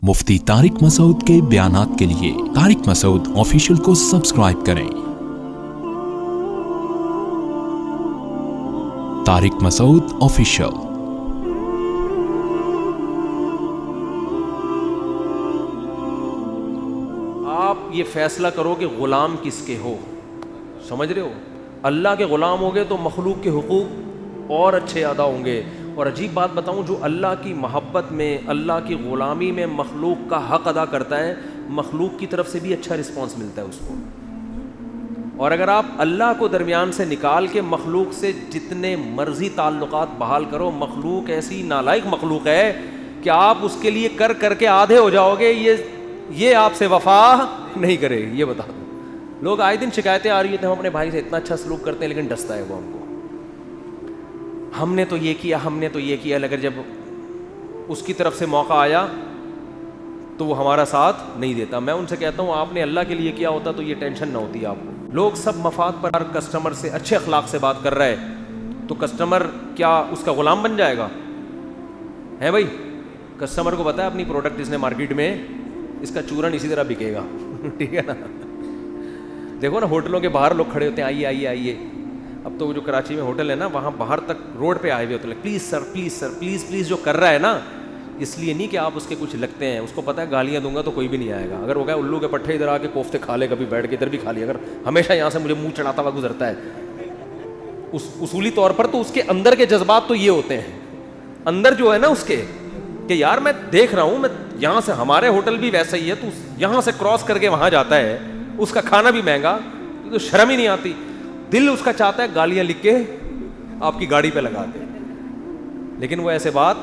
مفتی طارق مسعود کے بیانات کے لیے طارق مسعود آفیشیل کو سبسکرائب کریں۔ طارق مسعود آفیشیل۔ آپ یہ فیصلہ کرو کہ غلام کس کے ہو، سمجھ رہے ہو؟ اللہ کے غلام ہوگے تو مخلوق کے حقوق اور اچھے ادا ہوں گے۔ اور عجیب بات بتاؤں، جو اللہ کی محبت میں، اللہ کی غلامی میں مخلوق کا حق ادا کرتا ہے، مخلوق کی طرف سے بھی اچھا رسپانس ملتا ہے اس کو۔ اور اگر آپ اللہ کو درمیان سے نکال کے مخلوق سے جتنے مرضی تعلقات بحال کرو، مخلوق ایسی نالائق مخلوق ہے کہ آپ اس کے لیے کر کر کے آدھے ہو جاؤ گے، یہ آپ سے وفا نہیں کرے گی، یہ بتا دو۔ لوگ آئے دن شکایتیں آ رہی ہیں، ہم اپنے بھائی سے اتنا اچھا سلوک کرتے ہیں لیکن ڈستا ہے وہ ہم کو، ہم نے تو یہ کیا، ہم نے تو یہ کیا، لیکن جب اس کی طرف سے موقع آیا تو وہ ہمارا ساتھ نہیں دیتا۔ میں ان سے کہتا ہوں آپ نے اللہ کے لیے کیا ہوتا تو یہ ٹینشن نہ ہوتی آپ کو۔ لوگ سب مفاد پر، ہر کسٹمر سے اچھے اخلاق سے بات کر رہا ہے تو کسٹمر کیا اس کا غلام بن جائے گا؟ ہے بھائی، کسٹمر کو پتا ہے اپنی پروڈکٹ اس نے مارکیٹ میں، اس کا چورن اسی طرح بکے گا، ٹھیک ہے نا؟ دیکھو نا ہوٹلوں کے باہر لوگ کھڑے ہوتے ہیں، آئیے آئیے آئیے۔ اب تو وہ جو کراچی میں ہوٹل ہے نا، وہاں باہر تک روڈ پہ آئے ہوئے ہوتے ہیں، please sir please sir please please, جو کر رہا ہے نا، اس لیے نہیں کہ آپ اس کے کچھ لگتے ہیں، اس کو پتہ ہے گالیاں دوں گا تو کوئی بھی نہیں آئے گا۔ اگر وہ کہے الو کے پٹھے ادھر آ کے کوفتے کھا لے، کبھی بیٹھ کے ادھر بھی کھا لیا، اگر ہمیشہ یہاں سے مجھے منہ چڑھاتا ہوا گزرتا ہے، اصولی طور پر تو اس کے اندر کے جذبات تو یہ ہوتے ہیں، اندر جو ہے نا اس کے، کہ یار میں دیکھ رہا ہوں، میں یہاں سے، ہمارے ہوٹل بھی ویسا ہی ہے، تو یہاں سے کراس کر کے وہاں جاتا ہے، اس کا کھانا بھی مہنگا، تو شرم ہی نہیں آتی، دل اس کا چاہتا ہے گالیاں لکھ کے آپ کی گاڑی پہ لگا دے، لیکن وہ ایسے بات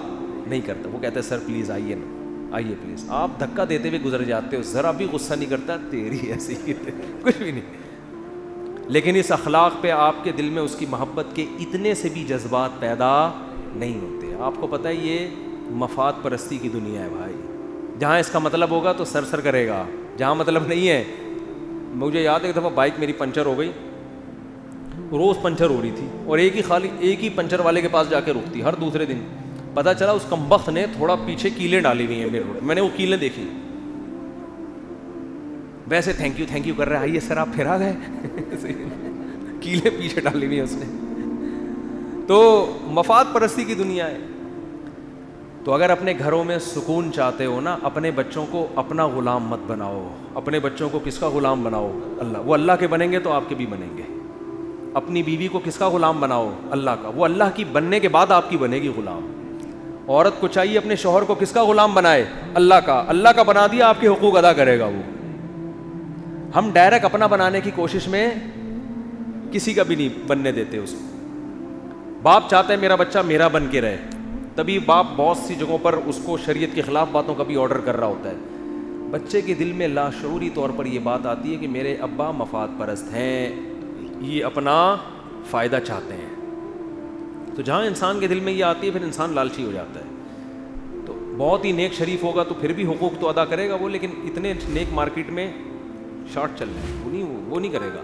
نہیں کرتا، وہ کہتا ہے سر پلیز آئیے نا، آئیے پلیز۔ آپ دھکا دیتے ہوئے گزر جاتے ہو، ذرا بھی غصہ نہیں کرتا، تیری ایسی کچھ بھی نہیں، لیکن اس اخلاق پہ آپ کے دل میں اس کی محبت کے اتنے سے بھی جذبات پیدا نہیں ہوتے۔ آپ کو پتہ ہے یہ مفاد پرستی کی دنیا ہے بھائی، جہاں اس کا مطلب ہوگا تو سر سر کرے گا، جہاں مطلب نہیں ہے۔ مجھے یاد ہے ایک دفعہ بائک میری پنچر ہو گئی، روز پنچر ہو رہی تھی، اور ایک ہی پنچر والے کے پاس جا کے رکتی ہر دوسرے دن۔ پتہ چلا اس کمبخت نے تھوڑا پیچھے کیلیں ڈالی ہوئی ہیں میرے روڈ، میں نے وہ کیلیں دیکھی، ویسے تھینک یو کر رہے ہیں، آئیے سر آپ پھر آ گئے، کیلیں پیچھے ڈالی ہوئی ہیں اس نے۔ تو مفاد پرستی کی دنیا ہے۔ تو اگر اپنے گھروں میں سکون چاہتے ہو نا، اپنے بچوں کو اپنا غلام مت بناؤ۔ اپنے بچوں کو کس کا غلام بناؤ؟ اللہ۔ وہ اللہ کے بنیں گے تو آپ کے بھی بنیں گے۔ اپنی بیوی کو کس کا غلام بناؤ؟ اللہ کا۔ وہ اللہ کی بننے کے بعد آپ کی بنے گی غلام۔ عورت کو چاہیے اپنے شوہر کو کس کا غلام بنائے؟ اللہ کا۔ اللہ کا بنا دیا، آپ کے حقوق ادا کرے گا وہ۔ ہم ڈائریکٹ اپنا بنانے کی کوشش میں کسی کا بھی نہیں بننے دیتے اس کو۔ باپ چاہتا ہے میرا بچہ میرا بن کے رہے، تبھی باپ بہت سی جگہوں پر اس کو شریعت کے خلاف باتوں کا بھی آرڈر کر رہا ہوتا ہے۔ بچے کے دل میں لاشعوری طور پر یہ بات آتی ہے کہ میرے ابا مفاد پرست ہیں، یہ اپنا فائدہ چاہتے ہیں۔ تو جہاں انسان کے دل میں یہ آتی ہے پھر انسان لالچی ہو جاتا ہے۔ تو بہت ہی نیک شریف ہوگا تو پھر بھی حقوق تو ادا کرے گا وہ، لیکن اتنے نیک مارکیٹ میں شارٹ چل رہے ہیں، وہ نہیں کرے گا۔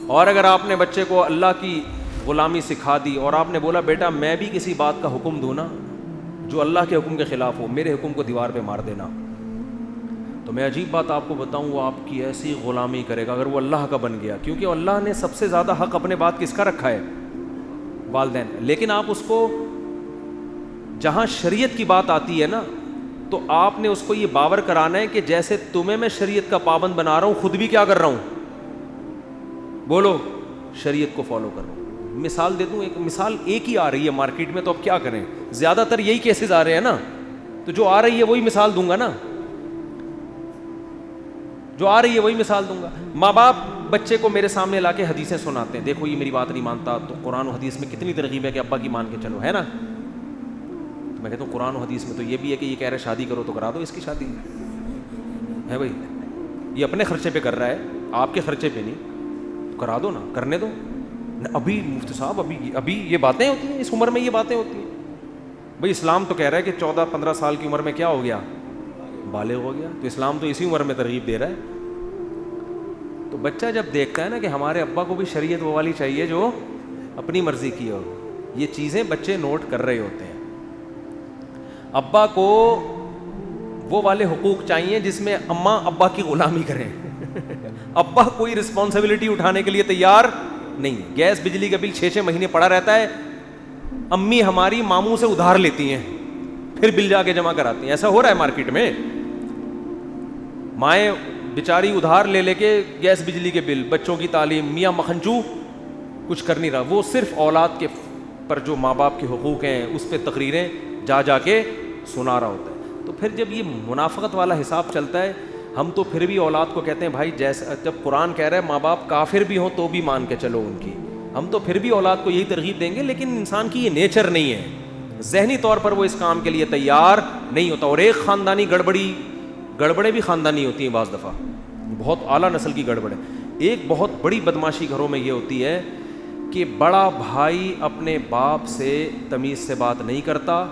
اور اگر آپ نے بچے کو اللہ کی غلامی سکھا دی اور آپ نے بولا بیٹا میں بھی کسی بات کا حکم دوں نا جو اللہ کے حکم کے خلاف ہو، میرے حکم کو دیوار پہ مار دینا، تو میں عجیب بات آپ کو بتاؤں، وہ آپ کی ایسی غلامی کرے گا اگر وہ اللہ کا بن گیا، کیونکہ اللہ نے سب سے زیادہ حق اپنے بات کس کا رکھا ہے؟ والدین۔ لیکن آپ اس کو، جہاں شریعت کی بات آتی ہے نا، تو آپ نے اس کو یہ باور کرانا ہے کہ جیسے تمہیں میں شریعت کا پابند بنا رہا ہوں، خود بھی کیا کر رہا ہوں؟ بولو، شریعت کو فالو کر رہا ہوں۔ مثال دے دوں، ایک مثال ایک ہی آ رہی ہے مارکیٹ میں، تو اب کیا کریں، زیادہ تر یہی کیسز آ رہے ہیں نا، تو جو آ رہی ہے وہی مثال دوں گا نا، جو آ رہی ہے وہی مثال دوں گا۔ ماں باپ بچے کو میرے سامنے لا کے حدیثیں سناتے ہیں، دیکھو یہ میری بات نہیں مانتا، تو قرآن و حدیث میں کتنی ترغیب ہے کہ ابا کی مان کے چلو، ہے نا؟ تو میں کہتا ہوں قرآن و حدیث میں تو یہ بھی ہے کہ یہ کہہ رہے شادی کرو تو کرا دو اس کی شادی، ہے بھائی، یہ اپنے خرچے پہ کر رہا ہے، آپ کے خرچے پہ نہیں، تو کرا دو نا، کرنے دو۔ ابھی مفتی صاحب ابھی یہ باتیں ہوتی ہیں، اس عمر میں یہ باتیں ہوتی ہیں؟ بھئی اسلام تو کہہ رہا ہے کہ 14-15 سال کی عمر میں کیا ہو گیا؟ بالغ ہو گیا، تو اسلام تو اسی عمر میں ترغیب دے رہا ہے۔ تو بچہ جب دیکھتا ہے نا کہ ہمارے ابا کو بھی شریعت وہ والی چاہیے جو اپنی مرضی کی ہو، یہ چیزیں بچے نوٹ کر رہے ہوتے ہیں۔ ابا کو وہ والے حقوق چاہیے جس میں اماں ابا کی غلامی کریں. ابا کوئی رسپانسبلٹی اٹھانے کے لیے تیار نہیں ہے. گیس بجلی کا بل 6 مہینے پڑا رہتا ہے, امی ہماری ماموں سے ادھار لیتی ہیں, پھر بل جا کے جمع کراتی ہیں. ایسا ہو رہا ہے مارکیٹ میں, مائیں بیچاری ادھار لے کے گیس بجلی کے بل, بچوں کی تعلیم, میاں مکھنچو کچھ کر نہیں رہا. وہ صرف اولاد کے پر جو ماں باپ کے حقوق ہیں اس پہ تقریریں جا کے سنا رہا ہوتا ہے. تو پھر جب یہ منافقت والا حساب چلتا ہے, ہم تو پھر بھی اولاد کو کہتے ہیں بھائی جیسا جب قرآن کہہ رہا ہے ماں باپ کافر بھی ہوں تو بھی مان کے چلو ان کی, ہم تو پھر بھی اولاد کو یہی ترغیب دیں گے. لیکن انسان کی یہ نیچر نہیں ہے, ذہنی طور پر وہ اس کام کے لیے تیار نہیں ہوتا. اور ایک خاندانی گڑبڑیں بھی خاندانی ہوتی ہیں بعض دفعہ, بہت اعلیٰ نسل کی گڑبڑیں. ایک بہت بڑی بدماشی گھروں میں یہ ہوتی ہے کہ بڑا بھائی اپنے باپ سے تمیز سے بات نہیں کرتا,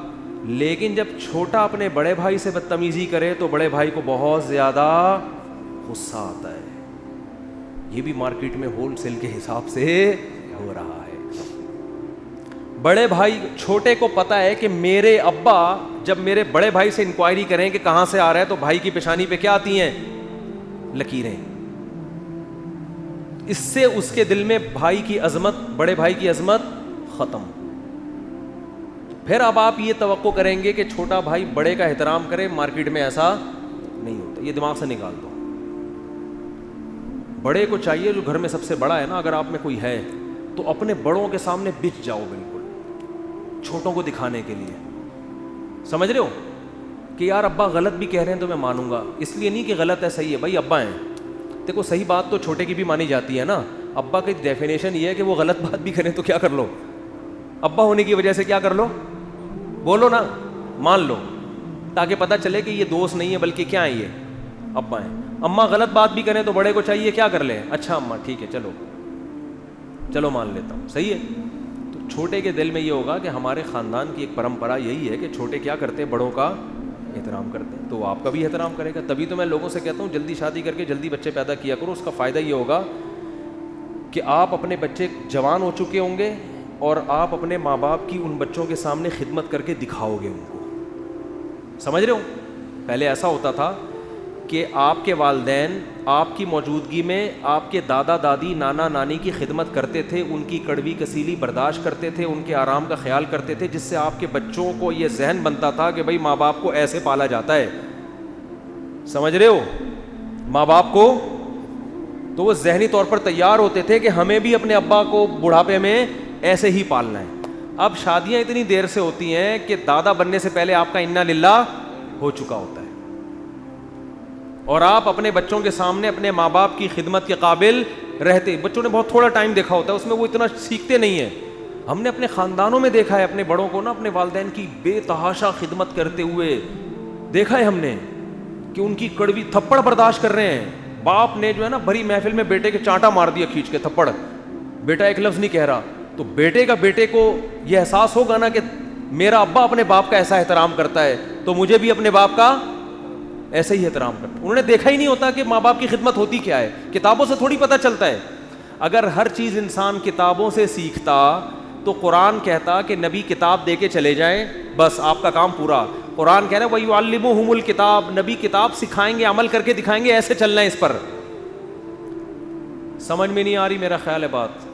لیکن جب چھوٹا اپنے بڑے بھائی سے بدتمیزی کرے تو بڑے بھائی کو بہت زیادہ غصہ آتا ہے. یہ بھی مارکیٹ میں ہول سیل کے حساب سے ہو رہا ہے. بڑے بھائی چھوٹے کو پتا ہے کہ میرے ابا جب میرے بڑے بھائی سے انکوائری کریں کہ کہاں سے آ رہا ہے تو بھائی کی پیشانی پہ کیا آتی ہیں, لکیریں. اس سے اس کے دل میں بھائی کی عظمت, بڑے بھائی کی عظمت ختم. پھر اب آپ یہ توقع کریں گے کہ چھوٹا بھائی بڑے کا احترام کرے, مارکیٹ میں ایسا نہیں ہوتا. یہ دماغ سے نکال دو. بڑے کو چاہیے, جو گھر میں سب سے بڑا ہے نا, اگر آپ میں کوئی ہے تو اپنے بڑوں کے سامنے بچ جاؤ بالکل, چھوٹوں کو دکھانے کے لیے. سمجھ رہے ہو کہ یار ابا غلط بھی کہہ رہے ہیں تو میں مانوں گا, اس لیے نہیں کہ غلط ہے صحیح ہے, بھائی ابا ہیں. دیکھو صحیح بات تو چھوٹے کی بھی مانی جاتی ہے نا. ابا کی ڈیفینیشن یہ ہے کہ وہ غلط بات بھی کریں تو کیا کر لو, ابا ہونے کی وجہ سے کیا کر لو, بولو نا, مان لو, تاکہ پتہ چلے کہ یہ دوست نہیں ہے بلکہ کیا ہے, یہ ابا ہیں. اماں غلط بات بھی کریں تو بڑے کو چاہیے کیا کر لیں, اچھا اماں ٹھیک ہے چلو مان لیتا ہوں, صحیح ہے. تو چھوٹے کے دل میں یہ ہوگا کہ ہمارے خاندان کی ایک پرمپرا یہی ہے کہ چھوٹے کیا کرتے ہیں, بڑوں کا احترام کرتے ہیں, تو وہ آپ کا بھی احترام کرے گا. تبھی تو میں لوگوں سے کہتا ہوں جلدی شادی کر کے جلدی بچے پیدا کیا کرو. اس کا فائدہ یہ ہوگا کہ آپ اپنے بچے جوان ہو چکے ہوں گے اور آپ اپنے ماں باپ کی ان بچوں کے سامنے خدمت کر کے دکھاؤ گے ان کو. سمجھ رہے ہو, پہلے ایسا ہوتا تھا کہ آپ کے والدین آپ کی موجودگی میں آپ کے دادا دادی نانا نانی کی خدمت کرتے تھے, ان کی کڑوی کسیلی برداشت کرتے تھے, ان کے آرام کا خیال کرتے تھے, جس سے آپ کے بچوں کو یہ ذہن بنتا تھا کہ بھائی ماں باپ کو ایسے پالا جاتا ہے. سمجھ رہے ہو, ماں باپ کو تو وہ ذہنی طور پر تیار ہوتے تھے کہ ہمیں بھی اپنے ابا کو بڑھاپے میں ایسے ہی پالنا ہے. اب شادیاں اتنی دیر سے ہوتی ہیں کہ دادا بننے سے پہلے آپ کا انا للہ ہو چکا ہوتا ہے, اور آپ اپنے بچوں کے سامنے اپنے ماں باپ کی خدمت کے قابل رہتے. بچوں نے بہت تھوڑا ٹائم دیکھا ہوتا ہے, اس میں وہ اتنا سیکھتے نہیں ہیں. ہم نے اپنے خاندانوں میں دیکھا ہے اپنے بڑوں کو نا, اپنے والدین کی بے تحاشا خدمت کرتے ہوئے دیکھا ہے ہم نے کہ ان کی کڑوی تھپڑ برداشت کر رہے ہیں. باپ نے جو ہے نا بڑی محفل میں بیٹے کے چانٹا مار دیا کھینچ کے تھپڑ, بیٹا ایک لفظ نہیں کہہ رہا, تو بیٹے کو یہ احساس ہوگا نا کہ میرا ابا اپنے باپ کا ایسا احترام کرتا ہے تو مجھے بھی اپنے باپ کا ایسے ہی احترام کرتا. انہوں نے دیکھا ہی نہیں ہوتا کہ ماں باپ کی خدمت ہوتی کیا ہے, کتابوں سے تھوڑی پتہ چلتا ہے. اگر ہر چیز انسان کتابوں سے سیکھتا تو قرآن کہتا کہ نبی کتاب دے کے چلے جائیں, بس آپ کا کام پورا. قرآن کہہ رہا ہے وَيُعَلِّمُهُمُ الْكِتَابَ, نبی کتاب سکھائیں گے, عمل کر کے دکھائیں گے, ایسے چلنا ہے اس پر. سمجھ میں نہیں آ رہی میرا خیال ہے بات,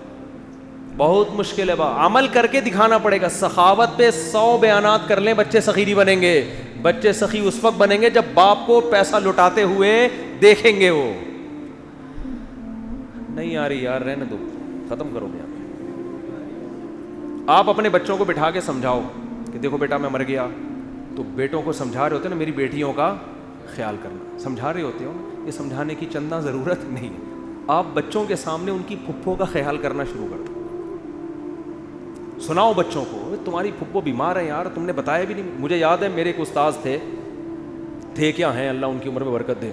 بہت مشکل ہے عمل کر کے دکھانا پڑے گا. سخاوت پہ 100 بیانات کر لیں, بچے سخی بنیں گے. بچے سخی اس وقت بنیں گے جب باپ کو پیسہ لٹاتے ہوئے دیکھیں گے. وہ نہیں آ رہی یار, رہنے دو, ختم کرو گے. آپ اپنے بچوں کو بٹھا کے سمجھاؤ کہ دیکھو بیٹا میں مر گیا, تو بیٹوں کو سمجھا رہے ہوتے نا میری بیٹیوں کا خیال کرنا, سمجھا رہے ہوتے ہو. یہ سمجھانے کی چندہ ضرورت نہیں, آپ بچوں کے سامنے ان کی پھپھو کا خیال کرنا شروع کر دو. سناؤ بچوں کو تمہاری پھپھو بیمار ہے یار, تم نے بتایا بھی نہیں. مجھے یاد ہے میرے ایک استاذ تھے کیا ہیں, اللہ ان کی عمر میں برکت دے.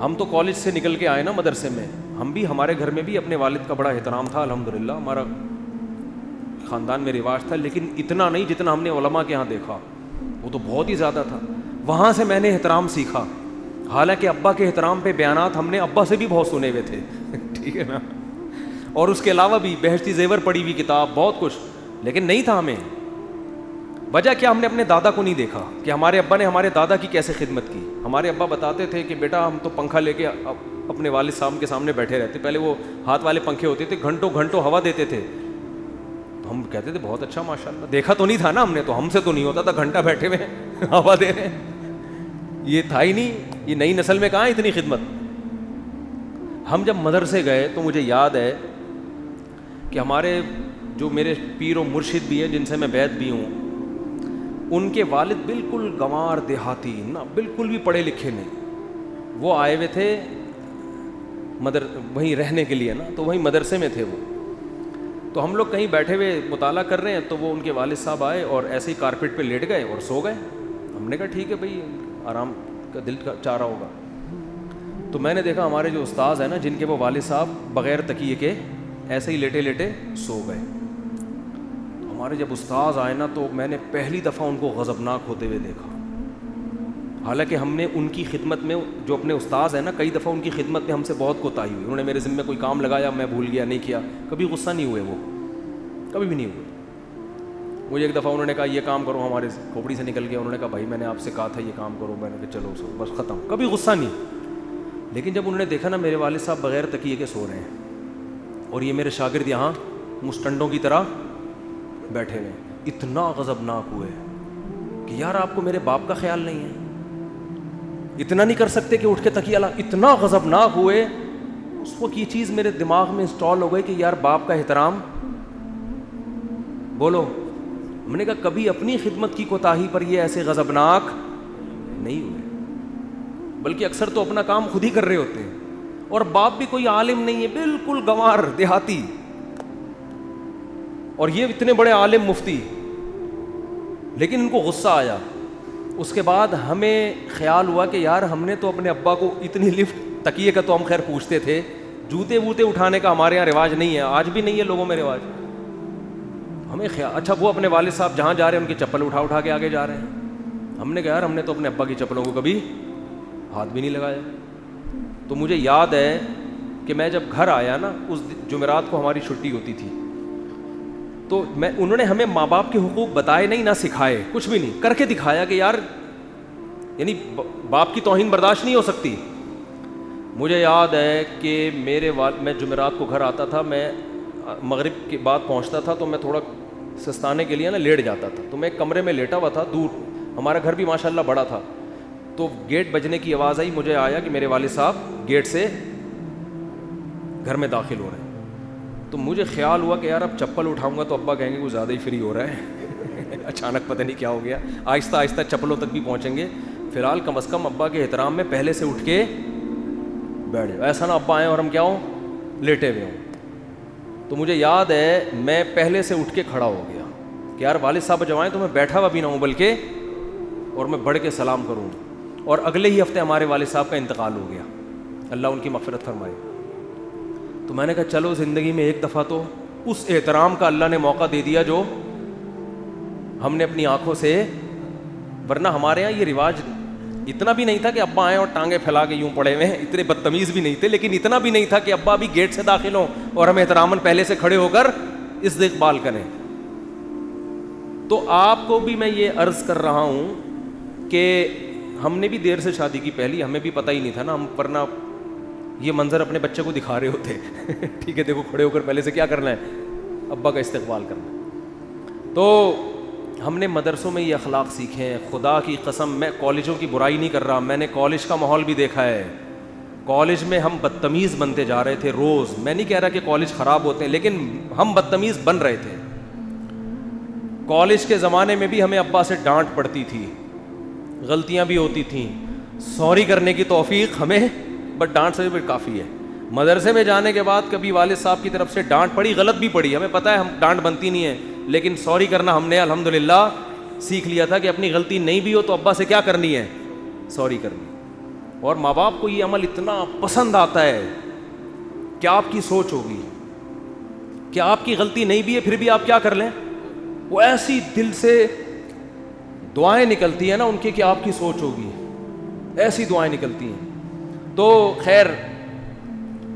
ہم تو کالج سے نکل کے آئے نا مدرسے میں, ہم بھی ہمارے گھر میں بھی اپنے والد کا بڑا احترام تھا الحمدللہ, ہمارا خاندان میں رواج تھا, لیکن اتنا نہیں جتنا ہم نے علماء کے ہاں دیکھا, وہ تو بہت ہی زیادہ تھا. وہاں سے میں نے احترام سیکھا, حالانکہ ابا کے احترام پہ بیانات ہم نے ابا سے بھی بہت سنے ہوئے تھے ٹھیک ہے نا, اور اس کے علاوہ بھی بہشتی زیور پڑھی ہوئی کتاب, بہت کچھ, لیکن نہیں تھا ہمیں. وجہ کیا؟ ہم نے اپنے دادا کو نہیں دیکھا کہ ہمارے ابا نے ہمارے دادا کی کیسے خدمت کی. ہمارے ابا بتاتے تھے کہ بیٹا ہم تو پنکھا لے کے اپنے والد صاحب کے سامنے بیٹھے رہتے. پہلے وہ ہاتھ والے پنکھے ہوتے تھے, گھنٹوں گھنٹوں ہوا دیتے تھے. تو ہم کہتے تھے بہت اچھا ماشاء اللہ. دیکھا تو نہیں تھا نا ہم نے, تو ہم سے تو نہیں ہوتا تھا, گھنٹہ بیٹھے ہوئے ہوا دے رہے ہیں. یہ تھا ہی نہیں, یہ نئی نسل میں کہاں اتنی خدمت. ہم جب مدرسے گئے تو مجھے یاد ہے کہ ہمارے جو میرے پیر و مرشد بھی ہیں جن سے میں بیعت بھی ہوں, ان کے والد بالکل گنوار دیہاتی نا, بالکل بھی پڑھے لکھے نہیں. وہ آئے ہوئے تھے وہیں رہنے کے لیے نا, تو وہیں مدرسے میں تھے وہ. تو ہم لوگ کہیں بیٹھے ہوئے مطالعہ کر رہے ہیں, تو وہ ان کے والد صاحب آئے اور ایسے ہی کارپیٹ پہ لیٹ گئے اور سو گئے. ہم نے کہا ٹھیک ہے بھائی, آرام کا دل چاہ رہا ہوگا. تو میں نے دیکھا ہمارے جو استاذ ہیں نا, جن کے وہ والد صاحب بغیر تکیے کے ایسے ہی لیٹے لیٹے سو گئے. ہمارے جب استاذ آئے نا, تو میں نے پہلی دفعہ ان کو غضبناک ہوتے ہوئے دیکھا. حالانکہ ہم نے ان کی خدمت میں, جو اپنے استاذ ہیں نا, کئی دفعہ ان کی خدمت میں ہم سے بہت کوتاہی ہوئی. انہوں نے میرے ذمہ کوئی کام لگایا, میں بھول گیا, نہیں کیا, کبھی غصہ نہیں ہوئے, وہ کبھی بھی نہیں ہوئے. مجھے ایک دفعہ انہوں نے کہا یہ کام کرو, ہمارے کھوپڑی سے نکل گیا. انہوں نے کہا بھائی میں نے آپ سے کہا تھا یہ کام کرو. میں نے کہا چلو سو, بس ختم, کبھی غصہ نہیں. لیکن جب انہوں نے دیکھا نا میرے والد صاحب بغیر تکیے کے سو رہے ہیں اور یہ میرے شاگرد یہاں مستنڈوں کی طرح بیٹھے ہوئے, اتنا غضبناک ہوئے کہ یار آپ کو میرے باپ کا خیال نہیں ہے, اتنا نہیں کر سکتے کہ اٹھ کے تکیہ لا. اتنا غضبناک ہوئے. اس وقت یہ چیز میرے دماغ میں انسٹال ہو گئی کہ یار باپ کا احترام بولو. ہم نے کہا کبھی اپنی خدمت کی کوتاہی پر یہ ایسے غضبناک نہیں ہوئے, بلکہ اکثر تو اپنا کام خود ہی کر رہے ہوتے ہیں. اور باپ بھی کوئی عالم نہیں ہے, بالکل گنوار دیہاتی, اور یہ اتنے بڑے عالم مفتی, لیکن ان کو غصہ آیا. اس کے بعد ہمیں خیال ہوا کہ یار ہم نے تو اپنے ابا کو اتنی لفٹ, تکیے کا تو ہم خیر پوچھتے تھے, جوتے ووتے اٹھانے کا ہمارے یہاں رواج نہیں ہے, آج بھی نہیں ہے لوگوں میں رواج. ہمیں خیال, اچھا وہ اپنے والد صاحب جہاں جا رہے ہیں ان کی چپل اٹھا اٹھا کے آگے جا رہے ہیں. ہم نے کہا یار ہم نے تو اپنے ابا کی چپلوں کو کبھی ہاتھ بھی نہیں لگایا. تو مجھے یاد ہے کہ میں جب گھر آیا نا, اس جمعرات کو ہماری چھٹی ہوتی تھی, تو انہوں نے ہمیں ماں باپ کے حقوق بتائے نہیں, نہ سکھائے, کچھ بھی نہیں, کر کے دکھایا کہ یار یعنی باپ کی توہین برداشت نہیں ہو سکتی. مجھے یاد ہے کہ میں جمعرات کو گھر آتا تھا, میں مغرب کے بعد پہنچتا تھا, تو میں تھوڑا سستانے کے لیے نا لیٹ جاتا تھا. تو میں ایک کمرے میں لیٹا ہوا تھا دور, ہمارا گھر بھی ماشاء اللہ بڑا تھا. تو گیٹ بجنے کی آواز آئی, مجھے آیا کہ میرے والد صاحب گیٹ سے گھر میں داخل ہو رہے ہیں. تو مجھے خیال ہوا کہ یار اب چپل اٹھاؤں گا تو ابا کہیں گے وہ زیادہ ہی فری ہو رہا ہے. اچانک پتہ نہیں کیا ہو گیا, آہستہ آہستہ چپلوں تک بھی پہنچیں گے. فی الحال کم از کم ابا کے احترام میں پہلے سے اٹھ کے بیٹھ جاؤ, ایسا نہ ابا آئیں اور ہم کیا ہوں لیٹے ہوئے ہوں. تو مجھے یاد ہے میں پہلے سے اٹھ کے کھڑا ہو گیا کہ یار والد صاحب جب آئیں تو میں بیٹھا ہوا بھی نہ ہوں, بلکہ اور میں بڑھ کے سلام کروں. اور اگلے ہی ہفتے ہمارے والد صاحب کا انتقال ہو گیا, اللہ ان کی مغفرت فرمائے. تو میں نے کہا چلو زندگی میں ایک دفعہ تو اس احترام کا اللہ نے موقع دے دیا جو ہم نے اپنی آنکھوں سے, ورنہ ہمارے یہاں یہ رواج اتنا بھی نہیں تھا کہ ابا آئیں اور ٹانگیں پھیلا کے یوں پڑے ہوئے ہیں, اتنے بدتمیز بھی نہیں تھے, لیکن اتنا بھی نہیں تھا کہ ابا بھی گیٹ سے داخل ہوں اور ہم احتراماً پہلے سے کھڑے ہو کر استقبال کریں. تو آپ کو بھی میں یہ عرض کر رہا ہوں کہ ہم نے بھی دیر سے شادی کی پہلی, ہمیں بھی پتہ ہی نہیں تھا نا, ہم ورنہ یہ منظر اپنے بچے کو دکھا رہے ہوتے ٹھیک ہے دیکھو کھڑے ہو کر پہلے سے کیا کرنا ہے, ابا کا استقبال کرنا. تو ہم نے مدرسوں میں یہ اخلاق سیکھے ہیں. خدا کی قسم میں کالجوں کی برائی نہیں کر رہا, میں نے کالج کا ماحول بھی دیکھا ہے. کالج میں ہم بدتمیز بنتے جا رہے تھے روز. میں نہیں کہہ رہا کہ کالج خراب ہوتے ہیں, لیکن ہم بدتمیز بن رہے تھے. کالج کے زمانے میں بھی ہمیں ابا سے ڈانٹ پڑتی تھی, غلطیاں بھی ہوتی تھیں, سوری کرنے کی توفیق ہمیں, بٹ ڈانٹ سے بھی کافی ہے. مدرسے میں جانے کے بعد کبھی والد صاحب کی طرف سے ڈانٹ پڑی, غلط بھی پڑی, ہمیں پتہ ہے ہم ڈانٹ بنتی نہیں ہے, لیکن سوری کرنا ہم نے الحمدللہ سیکھ لیا تھا کہ اپنی غلطی نہیں بھی ہو تو ابا سے کیا کرنی ہے, سوری کرنی. اور ماں باپ کو یہ عمل اتنا پسند آتا ہے. کیا آپ کی سوچ ہوگی کہ آپ کی غلطی نہیں بھی ہے پھر بھی آپ کیا کر لیں, وہ ایسی دل سے دعائیں نکلتی ہیں نا ان کی کہ آپ کی سوچ ہوگی, ایسی دعائیں نکلتی ہیں. تو خیر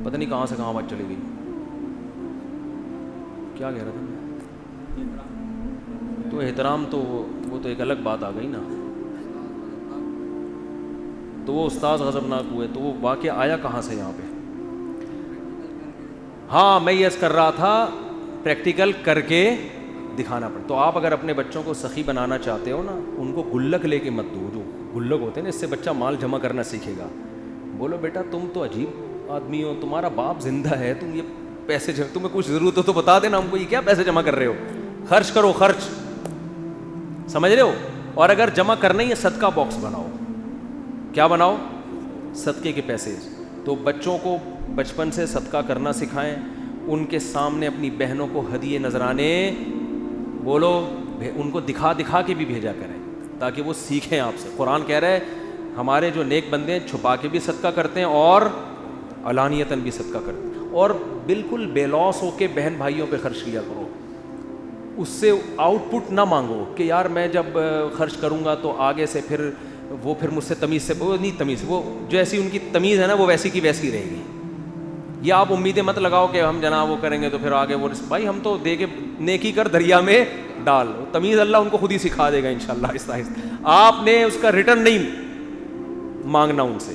پتہ نہیں کہاں سے کہاں بات چلی گئی, کیا کہہ رہا تھا. تو احترام تو وہ تو ایک الگ بات آ گئی نا. تو وہ استاذ غضبناک ہوئے تو وہ واقعہ آیا کہاں سے یہاں پہ؟ ہاں میں یس کر رہا تھا پریکٹیکل کر کے دکھانا پڑتا. تو آپ اگر اپنے بچوں کو سخی بنانا چاہتے ہو نا, ان کو گلک لے کے مت دو. جو گلک ہوتے ہیں نا, اس سے بچہ مال جمع کرنا سیکھے گا. بولو بیٹا تم تو عجیب آدمی ہو, تمہارا باپ زندہ ہے, تم یہ پیسے تمہیں کچھ ضرورت ہو تو بتا دینا ہم کو, یہ کیا پیسے جمع کر رہے ہو, خرچ کرو خرچ, سمجھ رہے ہو. اور اگر جمع کرنا ہی ہے صدقہ باکس بناؤ. کیا بناؤ؟ صدقے کے پیسے. تو بچوں کو بچپن سے صدقہ کرنا سکھائیں, ان کے سامنے اپنی بہنوں کو ہدیے نذرانے بولو, ان کو دکھا دکھا کے بھی بھیجا کریں تاکہ وہ سیکھیں آپ سے. قرآن کہہ رہا ہے ہمارے جو نیک بندے ہیں چھپا کے بھی صدقہ کرتے ہیں اور علانیتاً بھی صدقہ کرتے ہیں. اور بالکل بے لوس ہو کے بہن بھائیوں پہ خرچ کیا کرو, اس سے آؤٹ پٹ نہ مانگو کہ یار میں جب خرچ کروں گا تو آگے سے پھر وہ پھر مجھ سے تمیز سے, وہ نہیں تمیز, وہ جیسی ان کی تمیز ہے نا وہ ویسی کی ویسی رہے گی. یہ آپ امیدیں مت لگاؤ کہ ہم جناب وہ کریں گے تو پھر آگے وہ, بھائی ہم تو دے کے نیکی کر دریا میں ڈال. تمیز اللہ ان کو خود ہی سکھا دے گا انشاءاللہ آہستہ آہستہ. آپ نے اس کا ریٹرن نہیں مانگنا ان سے,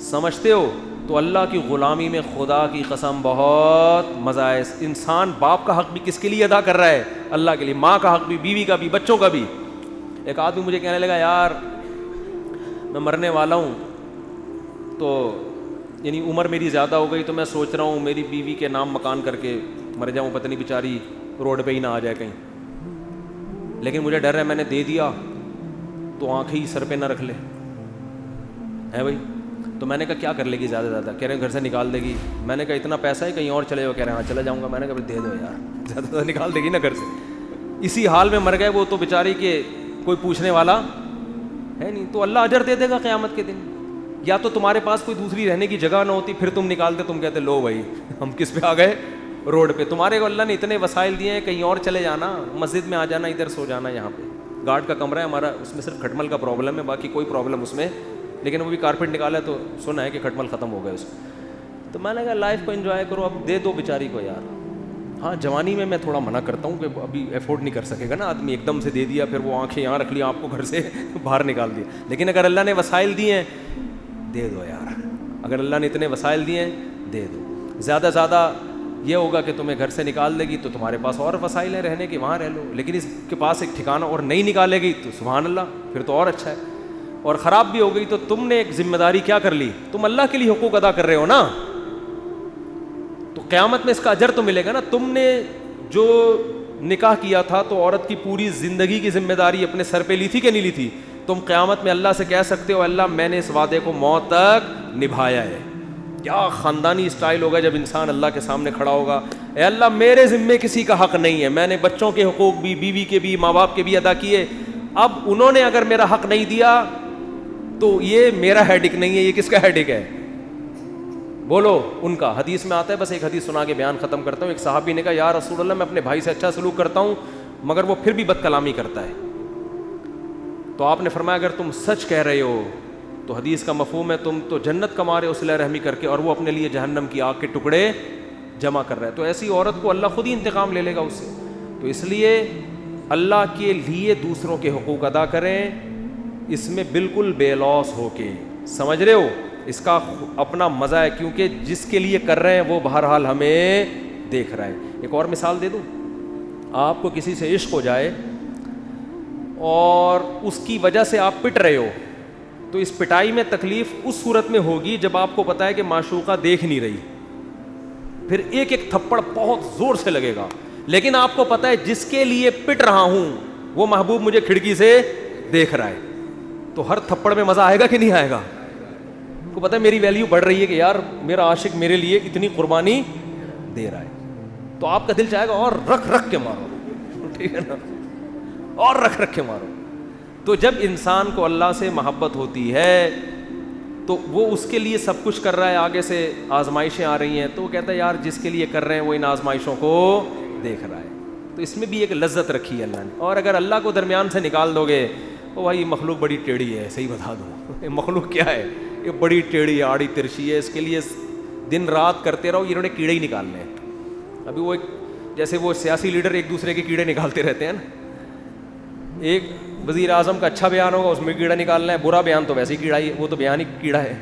سمجھتے ہو. تو اللہ کی غلامی میں خدا کی قسم بہت مزہ ہے. انسان باپ کا حق بھی کس کے لیے ادا کر رہا ہے؟ اللہ کے لیے. ماں کا حق بھی, بیوی کا بھی, بچوں کا بھی. ایک آدمی مجھے کہنے لگا یار میں مرنے والا ہوں, تو یعنی عمر میری زیادہ ہو گئی, تو میں سوچ رہا ہوں میری بیوی کے نام مکان کر کے مر جاؤں, پتہ نہیں بیچاری روڈ پہ ہی نہ آ جائے کہیں. لیکن مجھے ڈر ہے میں نے دے دیا تو آنکھیں ہی سر پہ نہ رکھ لے ہے بھائی. تو میں نے کہا کیا کر لے گی زیادہ سے زیادہ؟ کہہ رہے ہیں گھر سے نکال دے گی. میں نے کہا اتنا پیسہ ہے کہیں اور چلے جاؤ؟ کہہ رہے ہیں ہاں چلا جاؤں گا. میں نے کہا دے دو یار, زیادہ سے زیادہ نکال دے گی نا گھر سے. اسی حال میں مر گئے وہ تو بیچاری کہ کوئی پوچھنے والا ہے نہیں. تو اللہ اجر دے دے گا قیامت کے دن. یا تو تمہارے پاس کوئی دوسری رہنے کی جگہ نہ ہوتی, پھر تم نکالتے, تم کہتے لو بھائی ہم کس پہ آ گئے, روڈ پہ. تمہارے کو اللہ نے اتنے وسائل دیے ہیں, کہیں اور چلے جانا, مسجد میں آ جانا, ادھر سو جانا. یہاں پہ گارڈ کا کمرہ ہے ہمارا, اس میں صرف کھٹمل کا پرابلم ہے, باقی کوئی پرابلم اس میں, لیکن وہ بھی کارپیٹ نکالا ہے تو سنا ہے کہ کھٹمل ختم ہو گئے اس میں. تو میں نے کہا لائف کو انجوائے کرو, اب دے دو بیچاری کو یار. ہاں جوانی میں تھوڑا منع کرتا ہوں کہ ابھی افورڈ نہیں کر سکے گا نا آدمی, ایک دم سے دے دیا پھر وہ آنکھیں یہاں رکھ لی, آپ کو گھر سے باہر نکال دیا. لیکن اگر اللہ نے وسائل دیے ہیں دے دو یار, اگر اللہ نے اتنے وسائل دیے ہیں دے دو. زیادہ زیادہ یہ ہوگا کہ تمہیں گھر سے نکال دے گی تو تمہارے پاس اور وسائل ہیں رہنے کے, وہاں رہ لو. لیکن اس کے پاس ایک ٹھکانہ اور نہیں نکالے گی تو سبحان اللہ, پھر تو اور اچھا ہے. اور خراب بھی ہو گئی تو تم نے ایک ذمہ داری کیا کر لی, تم اللہ کے لیے حقوق ادا کر رہے ہو نا, تو قیامت میں اس کا اجر تو ملے گا نا. تم نے جو نکاح کیا تھا تو عورت کی پوری زندگی کی ذمہ داری اپنے سر پہ لی تھی کہ نہیں لی تھی؟ تم قیامت میں اللہ سے کہہ سکتے ہو اللہ میں نے اس وعدے کو موت تک نبھایا ہے. کیا خاندانی اسٹائل ہوگا جب انسان اللہ کے سامنے کھڑا ہوگا, اے اللہ میرے ذمے کسی کا حق نہیں ہے, میں نے بچوں کے حقوق بھی, بیوی کے بھی, ماں باپ کے بھی ادا کیے, اب انہوں نے اگر میرا حق نہیں دیا تو یہ میرا ہیڈک نہیں ہے, یہ کس کا ہیڈک ہے؟ بولو ان کا. حدیث میں آتا ہے, بس ایک حدیث سنا کے بیان ختم کرتا ہوں. ایک صحابی نے کہا یا رسول اللہ میں اپنے بھائی سے اچھا سلوک کرتا ہوں مگر وہ پھر بھی بد کلامی کرتا ہے. تو آپ نے فرمایا اگر تم سچ کہہ رہے ہو تو حدیث کا مفہوم ہے تم تو جنت کما رہے ہو صلہ رحمی کر کے, اور وہ اپنے لیے جہنم کی آگ کے ٹکڑے جمع کر رہا ہے. تو ایسی عورت کو اللہ خود ہی انتقام لے لے گا اس سے. تو اس لیے اللہ کے لیے دوسروں کے حقوق ادا کریں, اس میں بالکل بے لوس ہو کے, سمجھ رہے ہو, اس کا اپنا مزہ ہے کیونکہ جس کے لیے کر رہے ہیں وہ بہرحال ہمیں دیکھ رہا ہے. ایک اور مثال دے دوں, آپ کو کسی سے عشق ہو جائے اور اس کی وجہ سے آپ پٹ رہے ہو, تو اس پٹائی میں تکلیف اس صورت میں ہوگی جب آپ کو پتا ہے کہ معشوقہ دیکھ نہیں رہی, پھر ایک ایک تھپڑ بہت زور سے لگے گا. لیکن آپ کو پتا ہے جس کے لیے پٹ رہا ہوں وہ محبوب مجھے کھڑکی سے دیکھ رہا ہے, تو ہر تھپڑ میں مزہ آئے گا کہ نہیں آئے گا؟ کو پتا ہے میری ویلیو بڑھ رہی ہے کہ یار میرا عاشق میرے لیے اتنی قربانی دے رہا ہے, تو آپ کا دل چاہے گا اور رکھ رکھ کے مارو, ٹھیک ہے نا, اور رکھ رکھ کے مارو. تو جب انسان کو اللہ سے محبت ہوتی ہے تو وہ اس کے لیے سب کچھ کر رہا ہے, آگے سے آزمائشیں آ رہی ہیں تو وہ کہتا ہے یار جس کے لیے کر رہے ہیں وہ ان آزمائشوں کو دیکھ رہا ہے. تو اس میں بھی ایک لذت رکھی ہے اللہ نے. اور اگر اللہ کو درمیان سے نکال دو گے تو بھائی مخلوق بڑی ٹیڑھی ہے, صحیح بتا دوں مخلوق کیا ہے, یہ بڑی ٹیڑھی آڑی ترشی ہے, اس کے لیے دن رات کرتے رہو, انہوں نے کیڑے ہی نکالنے ہیں. ابھی وہ جیسے وہ سیاسی لیڈر ایک دوسرے کے کیڑے نکالتے رہتے ہیں نا, ایک وزیر اعظم کا اچھا بیان ہوگا اس میں کیڑا نکالنا ہے, برا بیان تو ویسے ہی کیڑا ہی, وہ تو بیان ہی کیڑا ہے.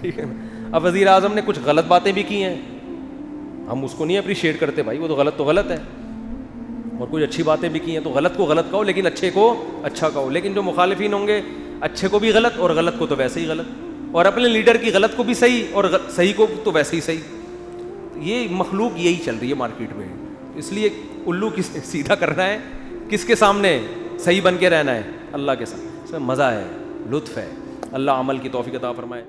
ٹھیک ہے. اب وزیر اعظم نے کچھ غلط باتیں بھی کی ہیں, ہم اس کو نہیں اپریشیٹ کرتے بھائی, وہ تو غلط ہے, اور کچھ اچھی باتیں بھی کی ہیں, تو غلط کو غلط کہو لیکن اچھے کو اچھا کہو. لیکن جو مخالفین ہوں گے اچھے کو بھی غلط اور غلط کو تو ویسے ہی غلط, اور اپنے لیڈر کی غلط کو بھی صحیح اور صحیح کو تو ویسے ہی صحیح. یہ مخلوق یہی چل رہی ہے مارکیٹ میں. اس لیے الو کس سیدھا کرنا ہے, کس کے سامنے صحیح بن کے رہنا ہے, اللہ کے ساتھ. اس میں مزہ ہے, لطف ہے. اللہ عمل کی توفیق عطا فرمائے.